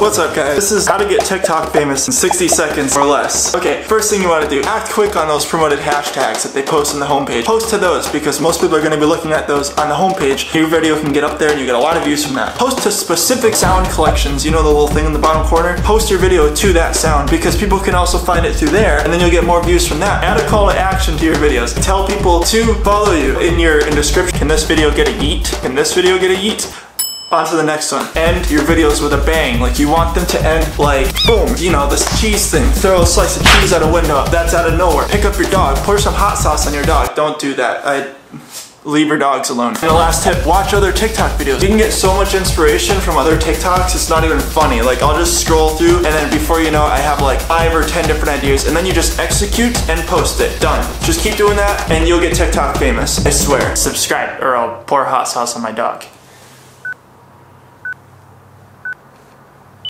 What's up guys? This is how to get TikTok famous in 60 seconds or less. Okay, first thing you want to do, act quick on those promoted hashtags that they post on the homepage. Post to those because most people are going to be looking at those on the homepage. Your video can get up there and you get a lot of views from that. Post to specific sound collections, you know the little thing in the bottom corner? Post your video to that sound because people can also find it through there and then you'll get more views from that. Add a call to action to your videos. Tell people to follow you in your description. Can this video get a yeet? Can this video get a yeet? On to the next one. End your videos with a bang. Like you want them to end like, boom, you know, this cheese thing. Throw a slice of cheese out a window. That's out of nowhere. Pick up your dog. Pour some hot sauce on your dog. Don't do that. Leave your dogs alone. And the last tip, watch other TikTok videos. You can get so much inspiration from other TikToks, it's not even funny. Like I'll just scroll through and then before you know I have like 5 or 10 different ideas and then you just execute and post it. Done. Just keep doing that and you'll get TikTok famous. I swear. Subscribe or I'll pour hot sauce on my dog.